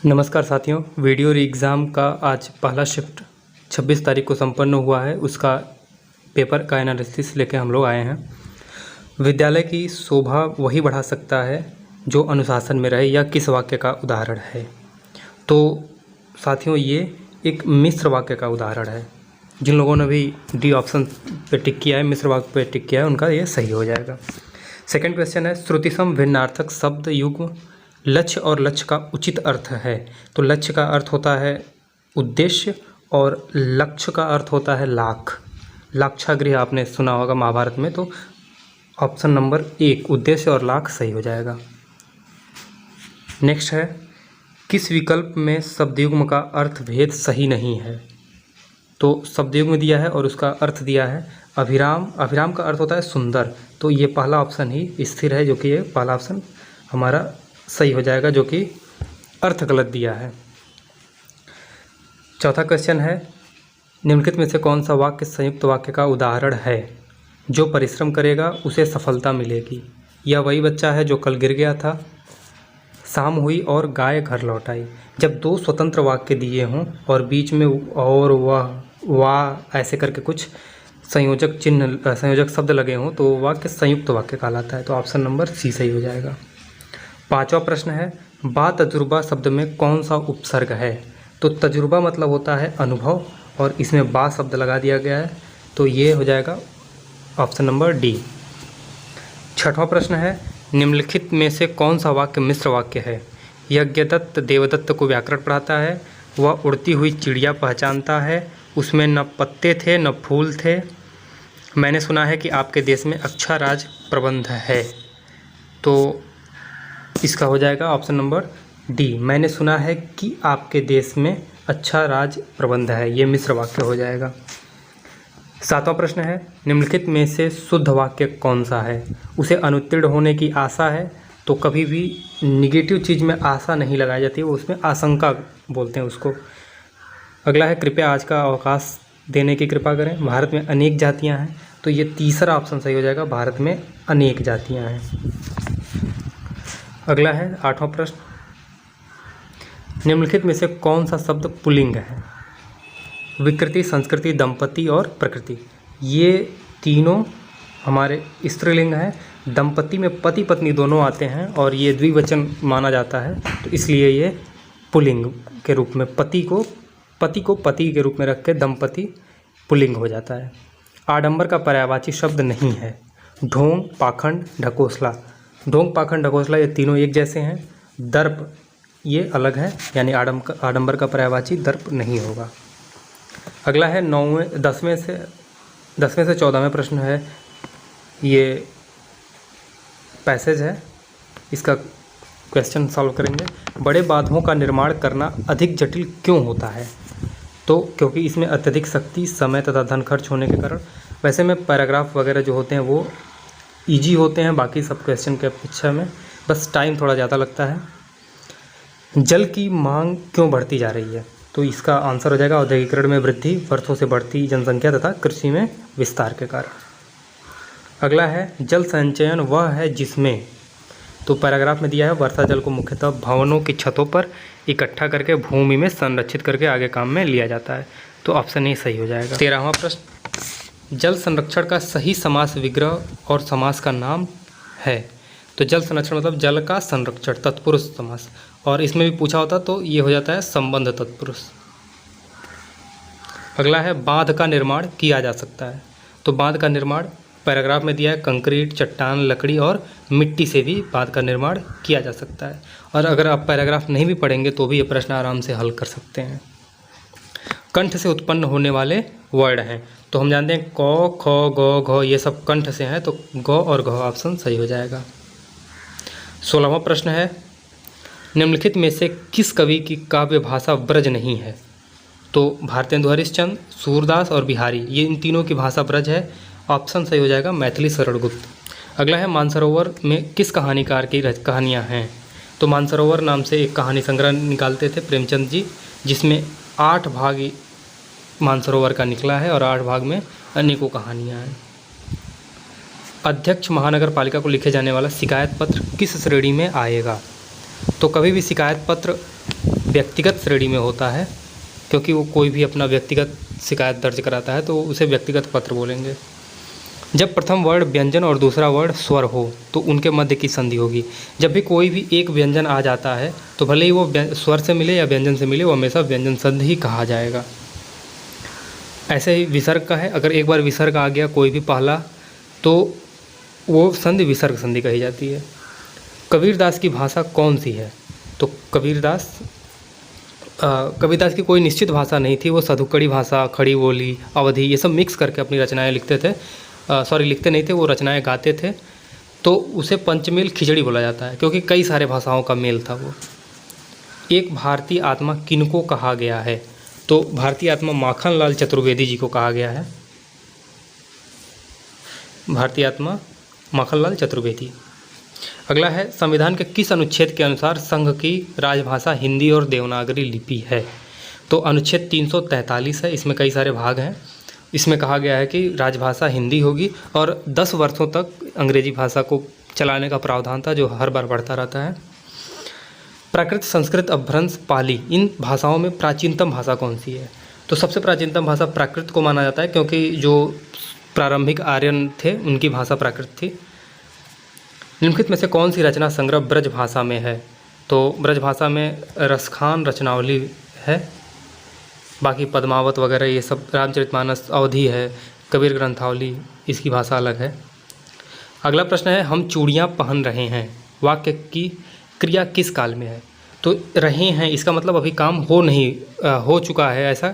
नमस्कार साथियों, वीडियो री एग्ज़ाम का आज पहला शिफ्ट 26 तारीख को संपन्न हुआ है। उसका पेपर का एनालिसिस लेके हम लोग आए हैं। विद्यालय की शोभा वही बढ़ा सकता है जो अनुशासन में रहे, या किस वाक्य का उदाहरण है? तो साथियों, ये एक मिश्र वाक्य का उदाहरण है। जिन लोगों ने भी डी ऑप्शन पे टिक किया है, मिश्र वाक्य पे टिक किया है, उनका ये सही हो जाएगा। सेकंड क्वेश्चन है, श्रुतिसम भिन्नार्थक शब्द युग्म लक्ष्य और लक्ष्य का उचित अर्थ है। तो लक्ष्य का अर्थ होता है उद्देश्य और लक्ष्य का अर्थ होता है लाख। लाक्षागृह आपने सुना होगा महाभारत में। तो ऑप्शन नंबर 1 उद्देश्य और लाख सही हो जाएगा। नेक्स्ट है, किस विकल्प में शब्दयुग्म का अर्थ भेद सही नहीं है? तो शब्दयुग्म दिया है और उसका अर्थ दिया है अभिराम। अभिराम का अर्थ होता है सुंदर। तो ये पहला ऑप्शन ही स्थिर है, जो कि ये पहला ऑप्शन हमारा सही हो जाएगा, जो कि अर्थ गलत दिया है। चौथा क्वेश्चन है, निम्नलिखित में से कौन सा वाक्य संयुक्त वाक्य का उदाहरण है? जो परिश्रम करेगा उसे सफलता मिलेगी। यह वही बच्चा है जो कल गिर गया था। शाम हुई और गाय घर लौट आई। जब दो स्वतंत्र वाक्य दिए हों और बीच में और वाह ऐसे करके कुछ संयोजक चिन्ह संयोजक शब्द लगे हों तो वाक्य संयुक्त वाक्य कहलाता है। तो ऑप्शन नंबर सी सही हो जाएगा। पांचवा प्रश्न है, बा तजुर्बा शब्द में कौन सा उपसर्ग है? तो तजुर्बा मतलब होता है अनुभव और इसमें बा शब्द लगा दिया गया है, तो ये हो जाएगा ऑप्शन नंबर डी। छठवां प्रश्न है, निम्नलिखित में से कौन सा वाक्य मिश्र वाक्य है? यज्ञदत्त देवदत्त को व्याकरण पढ़ाता है। वह उड़ती हुई चिड़िया पहचानता है। उसमें न पत्ते थे न फूल थे। मैंने सुना है कि आपके देश में अच्छा राज प्रबंध है। तो इसका हो जाएगा ऑप्शन नंबर डी। मैंने सुना है कि आपके देश में अच्छा राज प्रबंध है, ये मिश्र वाक्य हो जाएगा। सातवां प्रश्न है, निम्नलिखित में से शुद्ध वाक्य कौन सा है? उसे अनुत्तीर्ण होने की आशा है। तो कभी भी निगेटिव चीज़ में आशा नहीं लगाई जाती है, वो उसमें आशंका बोलते हैं उसको। अगला है, कृपया आज का अवकाश देने की कृपा करें। भारत में अनेक जातियाँ हैं। तो ये तीसरा ऑप्शन सही हो जाएगा, भारत में अनेक जातियाँ हैं। अगला है आठवां प्रश्न, निम्नलिखित में से कौन सा शब्द पुल्लिंग है? विकृति, संस्कृति, दंपति और प्रकृति, ये तीनों हमारे स्त्रीलिंग हैं। दंपति में पति पत्नी दोनों आते हैं और ये द्विवचन माना जाता है, तो इसलिए ये पुल्लिंग के रूप में पति को पति के रूप में रख के दंपति पुल्लिंग हो जाता है। आडंबर का पर्यायवाची शब्द नहीं है। ढोंग, पाखंड, ढकोसला। ढोंग, पाखंड, ढकोसला ये तीनों एक जैसे हैं। दर्प ये अलग है, यानी आडंबर का पर्यायवाची दर्प नहीं होगा। अगला है 10वें से 14वें प्रश्न है। ये पैसेज है, इसका क्वेश्चन सॉल्व करेंगे। बड़े बांधों का निर्माण करना अधिक जटिल क्यों होता है? तो क्योंकि इसमें अत्यधिक शक्ति, समय तथा धन खर्च होने के कारण। वैसे में पैराग्राफ वगैरह जो होते हैं वो ईजी होते हैं बाकी सब क्वेश्चन के अपेक्षा में, बस टाइम थोड़ा ज़्यादा लगता है। जल की मांग क्यों बढ़ती जा रही है? तो इसका आंसर हो जाएगा औद्योगिकरण में वृद्धि, वर्षों से बढ़ती जनसंख्या तथा कृषि में विस्तार के कारण। अगला है, जल संचयन वह है जिसमें। तो पैराग्राफ में दिया है वर्षा जल को मुख्यतः भवनों की छतों पर इकट्ठा करके भूमि में संरक्षित करके आगे काम में लिया जाता है। तो ऑप्शन ए सही हो जाएगा। 13वां प्रश्न, जल संरक्षण का सही समास विग्रह और समास का नाम है। तो जल संरक्षण मतलब जल का संरक्षण, तत्पुरुष समास, और इसमें भी पूछा होता तो ये हो जाता है संबंध तत्पुरुष। अगला है, बांध का निर्माण किया जा सकता है। तो बांध का निर्माण पैराग्राफ में दिया है कंक्रीट, चट्टान, लकड़ी और मिट्टी से भी बांध का निर्माण किया जा सकता है। और अगर आप पैराग्राफ नहीं भी पढ़ेंगे तो भी ये प्रश्न आराम से हल कर सकते हैं। कंठ से उत्पन्न होने वाले वर्ड हैं। तो हम जानते हैं क, ख, ग, घ ये सब कंठ से हैं, तो ग और घ ऑप्शन सही हो जाएगा। 16वां प्रश्न है, निम्नलिखित में से किस कवि की काव्य भाषा ब्रज नहीं है? तो भारतेंदु हरिश्चंद्र, सूरदास और बिहारी, ये इन तीनों की भाषा ब्रज है। ऑप्शन सही हो जाएगा मैथिली शरण गुप्त। अगला है, मानसरोवर में किस कहानीकार की कहानियाँ हैं? तो मानसरोवर नाम से एक कहानी संग्रह निकालते थे प्रेमचंद जी, जिसमें 8 भाग मानसरोवर का निकला है और 8 भाग में अनेकों कहानियाँ हैं। अध्यक्ष महानगर पालिका को लिखे जाने वाला शिकायत पत्र किस श्रेणी में आएगा? तो कभी भी शिकायत पत्र व्यक्तिगत श्रेणी में होता है, क्योंकि वो कोई भी अपना व्यक्तिगत शिकायत दर्ज कराता है तो उसे व्यक्तिगत पत्र बोलेंगे। जब प्रथम वर्ण व्यंजन और दूसरा वर्ण स्वर हो तो उनके मध्य की संधि होगी। जब भी कोई भी एक व्यंजन आ जाता है तो भले ही वो स्वर से मिले या व्यंजन से मिले, वो हमेशा व्यंजन संधि ही कहा जाएगा। ऐसे ही विसर्ग का है, अगर एक बार विसर्ग आ गया कोई भी पहला तो वो संधि विसर्ग संधि कही जाती है। कबीरदास की भाषा कौन सी है? तो कबीरदास की कोई निश्चित भाषा नहीं थी, वो सधुकड़ी भाषा, खड़ी बोली, अवधी ये सब मिक्स करके अपनी रचनाएं लिखते थे। लिखते नहीं थे, वो रचनाएं गाते थे। तो उसे पंचमेल खिचड़ी बोला जाता है, क्योंकि कई सारे भाषाओं का मेल था वो। एक भारतीय आत्मा किनको कहा गया है? तो भारतीय आत्मा माखनलाल चतुर्वेदी जी को कहा गया है। भारतीय आत्मा माखनलाल चतुर्वेदी। अगला है, संविधान के किस अनुच्छेद के अनुसार संघ की राजभाषा हिंदी और देवनागरी लिपि है? तो अनुच्छेद 343 है, इसमें कई सारे भाग हैं। इसमें कहा गया है कि राजभाषा हिंदी होगी और 10 वर्षों तक अंग्रेजी भाषा को चलाने का प्रावधान था, जो हर बार बढ़ता रहता है। प्राकृत, संस्कृत, अपभ्रंश, पाली, इन भाषाओं में प्राचीनतम भाषा कौन सी है? तो सबसे प्राचीनतम भाषा प्राकृत को माना जाता है, क्योंकि जो प्रारंभिक आर्यन थे उनकी भाषा प्राकृत थी। निम्नलिखित में से कौन सी रचना संग्रह ब्रज भाषा में है? तो ब्रज भाषा में रसखान रचनावली है, बाकी पद्मावत वगैरह ये सब, रामचरितमानस, अवधी है, कबीर ग्रंथावली, इसकी भाषा अलग है। अगला प्रश्न है, हम चूड़ियाँ पहन रहे हैं, वाक्य की क्रिया किस काल में है? तो रहे हैं इसका मतलब अभी काम हो चुका है ऐसा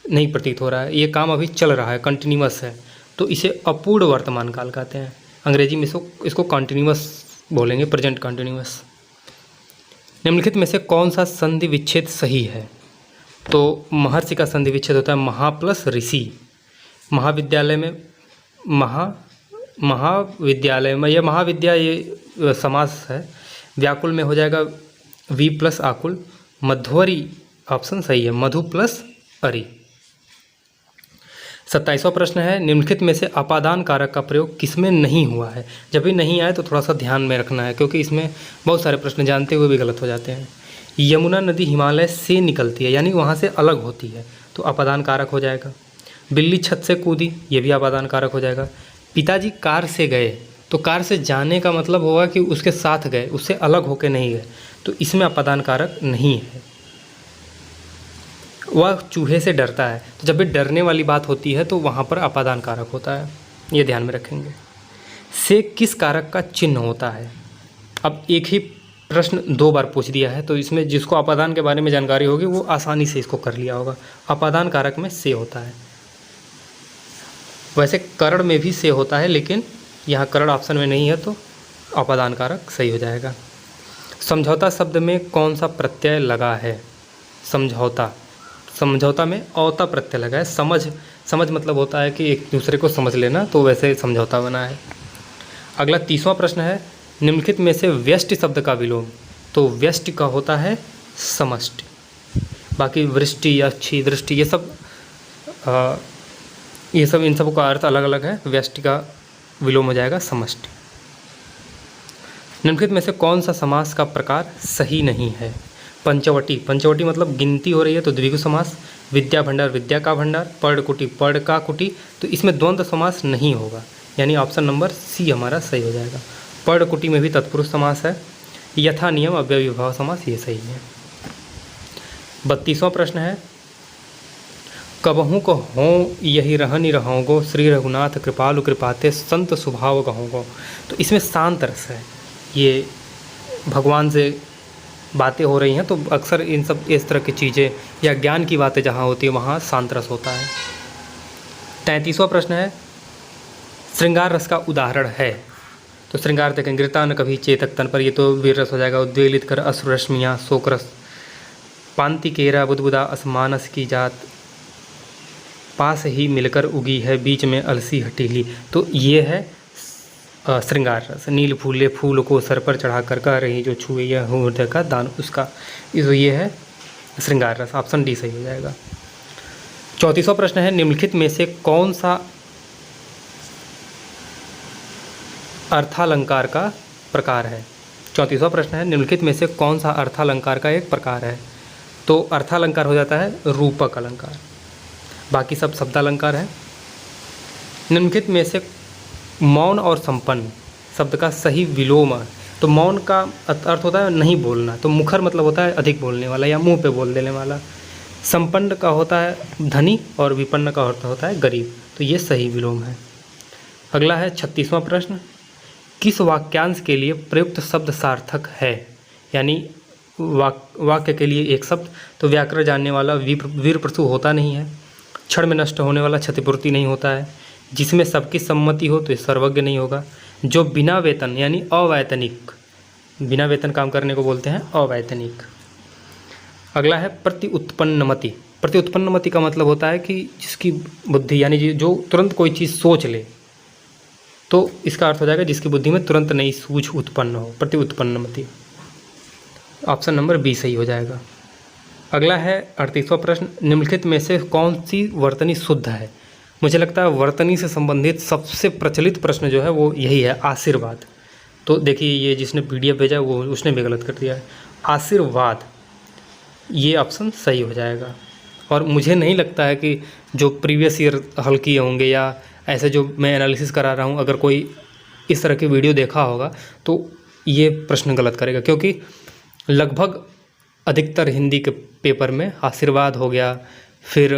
नहीं प्रतीत हो रहा है, ये काम अभी चल रहा है, कंटिन्यूअस है, तो इसे अपूर्ण वर्तमान काल कहते हैं। अंग्रेजी में इसको कंटिन्यूअस बोलेंगे, प्रेजेंट कंटिन्यूअस। निम्नलिखित में से कौन सा संधि विच्छेद सही है? तो महर्षि का संधि विच्छेद होता है महा प्लस ऋषि। महाविद्यालय में महाविद्यालय में, यह महाविद्या ये समास है। व्याकुल में हो जाएगा वी प्लस आकुल। मध्वरी ऑप्शन सही है, मधु प्लस अरि। 27वां प्रश्न है, निम्नलिखित में से अपादान कारक का प्रयोग किसमें नहीं हुआ है? जब भी नहीं आए तो थोड़ा सा ध्यान में रखना है, क्योंकि इसमें बहुत सारे प्रश्न जानते हुए भी गलत हो जाते हैं। यमुना नदी हिमालय से निकलती है, यानी वहाँ से अलग होती है, तो अपादान कारक हो जाएगा। बिल्ली छत से कूदी, ये भी अपादान कारक हो जाएगा। पिताजी कार से गए, तो कार से जाने का मतलब होगा कि उसके साथ गए, उससे अलग होकर नहीं गए, तो इसमें अपादान कारक नहीं है। वह चूहे से डरता है, तो जब भी डरने वाली बात होती है तो वहाँ पर अपादान कारक होता है, ये ध्यान में रखेंगे। से किस कारक का चिन्ह होता है? अब एक ही प्रश्न 2 बार पूछ दिया है, तो इसमें जिसको अपादान के बारे में जानकारी होगी वो आसानी से इसको कर लिया होगा। अपादान कारक में से होता है। वैसे करण में भी से होता है, लेकिन यहाँ करण ऑप्शन में नहीं है, तो अपादान कारक सही हो जाएगा। समझौता शब्द में कौन सा प्रत्यय लगा है? समझौता में औता प्रत्यय लगा है। समझ मतलब होता है कि एक दूसरे को समझ लेना, तो वैसे समझौता बना है। अगला 30वां प्रश्न है, निम्नलिखित में से व्यष्टि शब्द का विलोम? तो व्यष्टि का होता है समष्टि। बाकी वृष्टि, अच्छी, दृष्टि, ये सब इन सब का अर्थ अलग अलग है। व्यष्टि का विलोम हो जाएगा समष्टि। निम्नलिखित में से कौन सा समास का प्रकार सही नहीं है? पंचवटी मतलब गिनती हो रही है, तो द्विगु समास। विद्या भंडार, विद्या का भंडार। पर्ण कुटी, पर्ण का कुटी, तो इसमें द्वंद्व समास नहीं होगा, यानी ऑप्शन नंबर सी हमारा सही हो जाएगा। पर्ण कुटी में भी तत्पुरुष समास है। यथा नियम अव्यय विभाव समास, ये सही है। 32वां प्रश्न है, कबहू को हों यही रहनि रहोगो, श्री रघुनाथ कृपालु कृपाते संत स्वभाव कहोगो। तो इसमें शांत रस है, ये भगवान से बातें हो रही हैं, तो अक्सर इन सब इस तरह की चीज़ें या ज्ञान की बातें जहाँ होती है वहाँ शांत रस होता है। 33वां प्रश्न है, श्रृंगार रस का उदाहरण है? तो श्रृंगार देखें, गिरता न कभी चेतक तन पर, ये तो वीर रस हो जाएगा। उद्वेलित कर अश्रुरश्मियाँ, शोक रस। पांति केरा बुदबुदा असमानस की जात, पास ही मिलकर उगी है बीच में अलसी हटीली, तो ये है श्रृंगार रस। नील फूले फूल को सर पर चढ़ा कर कह रही जो छुए यह हृदय का दान उसका, ये है श्रृंगार रस। ऑप्शन डी सही हो जाएगा। 34वां प्रश्न है, निम्नलिखित में से कौन सा अर्थालंकार का प्रकार है? 34वां प्रश्न है, निम्नलिखित में से कौन सा अर्थालंकार का एक प्रकार है? तो अर्थालंकार हो जाता है रूपक अलंकार, बाकी सब शब्दालंकार है। निम्नलिखित में से मौन और संपन्न शब्द का सही विलोम है। तो मौन का अर्थ होता है नहीं बोलना, तो मुखर मतलब होता है अधिक बोलने वाला या मुंह पे बोल देने वाला। संपन्न का होता है धनी और विपन्न का अर्थ होता है गरीब, तो ये सही विलोम है। अगला है 36वां प्रश्न, किस वाक्यांश के लिए प्रयुक्त शब्द सार्थक है? यानी वाक्य के लिए एक शब्द, तो व्याकरण जानने वाला वीर प्रसु होता नहीं है, क्षण में नष्ट होने वाला क्षतिपूर्ति नहीं होता है, जिसमें सबकी सम्मति हो तो सर्वज्ञ नहीं होगा, जो बिना वेतन यानी अवैतनिक, बिना वेतन काम करने को बोलते हैं अवैतनिक। अगला है प्रति उत्पन्नमति। प्रति उत्पन्नमति का मतलब होता है कि जिसकी बुद्धि यानी जो तुरंत कोई चीज़ सोच ले, तो इसका अर्थ हो जाएगा जिसकी बुद्धि में तुरंत नई सूझ उत्पन्न हो, प्रति उत्पन्नमति। ऑप्शन नंबर बी सही हो जाएगा। अगला है 38वां प्रश्न, निम्नलिखित में से कौन सी वर्तनी शुद्ध है? मुझे लगता है वर्तनी से संबंधित सबसे प्रचलित प्रश्न जो है वो यही है, आशीर्वाद। तो देखिए ये जिसने PDF भेजा वो उसने भी गलत कर दिया है, आशीर्वाद, ये ऑप्शन सही हो जाएगा। और मुझे नहीं लगता है कि जो प्रीवियस ईयर हल किए होंगे या ऐसे जो मैं एनालिसिस करा रहा हूँ, अगर कोई इस तरह की वीडियो देखा होगा तो ये प्रश्न गलत करेगा, क्योंकि लगभग अधिकतर हिंदी के पेपर में आशीर्वाद हो गया, फिर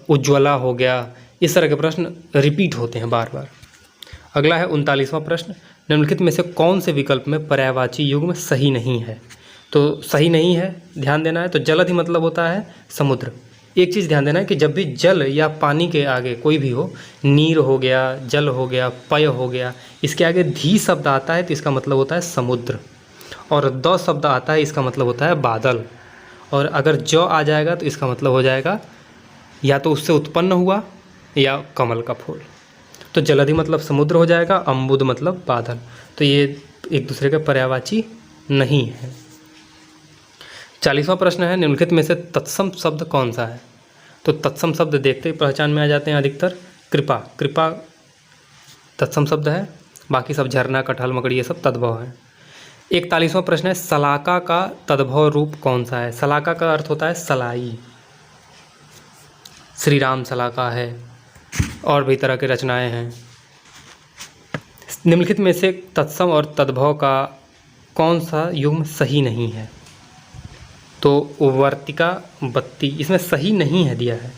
उज्ज्वला हो गया, इस तरह के प्रश्न रिपीट होते हैं बार बार। अगला है 39वां प्रश्न, निम्नलिखित में से कौन से विकल्प में पर्यायवाची युग्म सही नहीं है? तो सही नहीं है, ध्यान देना है। तो जलधि मतलब होता है समुद्र। एक चीज़ ध्यान देना है कि जब भी जल या पानी के आगे कोई भी हो, नीर हो गया, जल हो गया, पय हो गया, इसके आगे धी शब्द आता है तो इसका मतलब होता है समुद्र, और द शब्द आता है इसका मतलब होता है बादल, और अगर ज आ जाएगा तो इसका मतलब हो जाएगा या तो उससे उत्पन्न हुआ या कमल का फूल। तो जलधि मतलब समुद्र हो जाएगा, अम्बुद मतलब बादल, तो ये एक दूसरे के पर्यायवाची नहीं है। 40वां प्रश्न है, निम्नलिखित में से तत्सम शब्द कौन सा है? तो तत्सम शब्द देखते ही पहचान में आ जाते हैं अधिकतर। कृपा, कृपा तत्सम शब्द है, बाकी सब झरना, कटहल, मकड़ी ये सब तद्भव है। 41वां प्रश्न है, सलाका का तद्भव रूप कौन सा है? सलाका का अर्थ होता है सलाई, श्री राम सलाका है, और भी तरह की रचनाएं हैं। निम्नलिखित में से तत्सम और तद्भव का कौन सा युग्म सही नहीं है? तो वर्तिका बत्ती, इसमें सही नहीं है दिया है।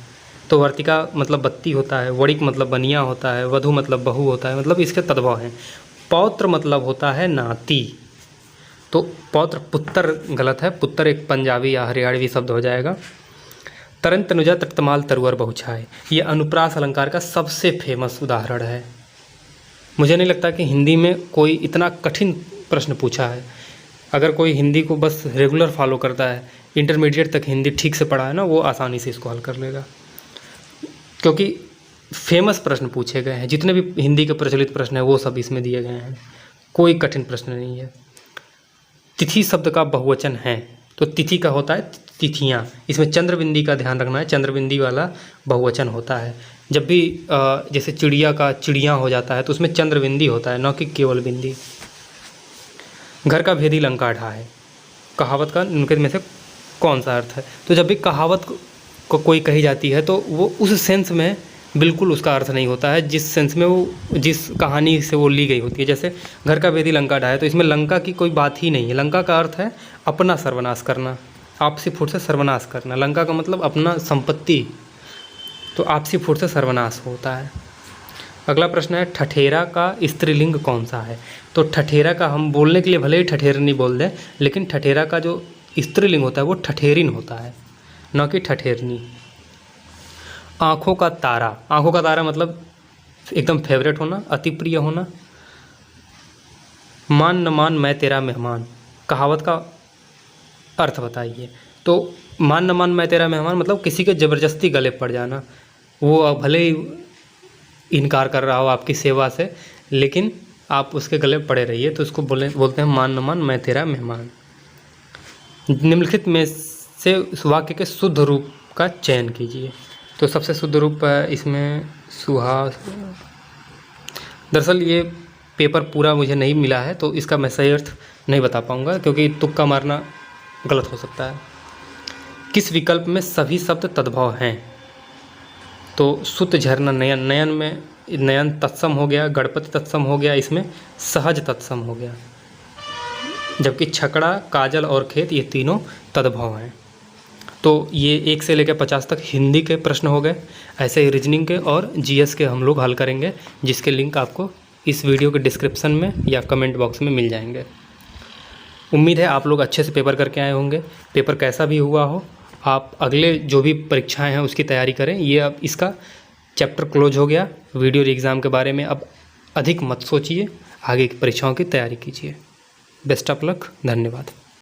तो वर्तिका मतलब बत्ती होता है, वणिक मतलब बनिया होता है, वधु मतलब बहू होता है, मतलब इसके तद्भव हैं। पौत्र मतलब होता है नाती, तो पौत्र पुत्र गलत है, पुत्र एक पंजाबी या हरियाणवी शब्द हो जाएगा। तरन तनुजा तख्तमाल तरुअर बहुछाए, ये अनुप्रास अलंकार का सबसे फेमस उदाहरण है। मुझे नहीं लगता कि हिंदी में कोई इतना कठिन प्रश्न पूछा है। अगर कोई हिंदी को बस रेगुलर फॉलो करता है, इंटरमीडिएट तक हिंदी ठीक से पढ़ा है ना, वो आसानी से इसको हल कर लेगा, क्योंकि फेमस प्रश्न पूछे गए हैं। जितने भी हिंदी के प्रचलित प्रश्न हैं वो सब इसमें दिए गए हैं, कोई कठिन प्रश्न नहीं है। तिथि शब्द का बहुवचन है, तो तिथि का होता है तिथियाँ, इसमें चंद्रबिंदी का ध्यान रखना है, चंद्रबिंदी वाला बहुवचन होता है। जब भी जैसे चिड़िया का चिड़िया हो जाता है तो उसमें चंद्रबिंदी होता है, न कि केवल बिंदी। घर का भेदी लंका ढा है, कहावत का निम्नलिखित में से कौन सा अर्थ है? तो जब भी कहावत को कोई कही जाती है तो वो उस सेंस में बिल्कुल उसका अर्थ नहीं होता है जिस सेंस में वो, जिस कहानी से वो ली गई होती है। जैसे घर का भेदी लंका ढा है, तो इसमें लंका की कोई बात ही नहीं है। लंका का अर्थ है अपना सर्वनाश करना, आपसी फुट से सर्वनाश करना। लंका का मतलब अपना संपत्ति, तो आपसी फुट से सर्वनाश होता है। अगला प्रश्न है, ठठेरा का स्त्रीलिंग कौन सा है? तो ठठेरा का हम बोलने के लिए भले ही ठठेरनी बोल दें, लेकिन ठठेरा का जो स्त्रीलिंग होता है वो ठठेरिन होता है, न कि ठठेरनी। आँखों का तारा, आँखों का तारा मतलब एकदम फेवरेट होना, अति प्रिय होना। मान न मान मैं तेरा मेहमान, कहावत का अर्थ बताइए। तो मान न मान मैं तेरा मेहमान मतलब किसी के ज़बरदस्ती गले पड़ जाना, वो भले ही इनकार कर रहा हो आपकी सेवा से, लेकिन आप उसके गले पड़े रहिए, तो उसको बोलते हैं मान न मान मैं तेरा मेहमान। निम्नलिखित में से उस वाक्य के शुद्ध रूप का चयन कीजिए। तो सबसे शुद्ध रूप इसमें सुहास, दरअसल ये पेपर पूरा मुझे नहीं मिला है तो इसका मैं सही अर्थ नहीं बता पाऊँगा, क्योंकि तुक्का मारना गलत हो सकता है। किस विकल्प में सभी शब्द तद्भव हैं? तो सुत, झरना, नयन, नयन में नयन तत्सम हो गया, गणपति तत्सम हो गया, इसमें सहज तत्सम हो गया। जबकि छकड़ा, काजल और खेत ये तीनों तद्भव हैं। तो ये 1 से लेकर 50 तक हिंदी के प्रश्न हो गए। ऐसे ही रीजनिंग के और जीएस के हम लोग हल करेंगे, जिसके लिंक आपको इस वीडियो के डिस्क्रिप्शन में या कमेंट बॉक्स में मिल जाएंगे। उम्मीद है आप लोग अच्छे से पेपर करके आए होंगे। पेपर कैसा भी हुआ हो, आप अगले जो भी परीक्षाएं हैं उसकी तैयारी करें। ये अब इसका चैप्टर क्लोज हो गया। वीडियो एग्ज़ाम के बारे में अब अधिक मत सोचिए, आगे की परीक्षाओं की तैयारी कीजिए। बेस्ट ऑफ लक, धन्यवाद।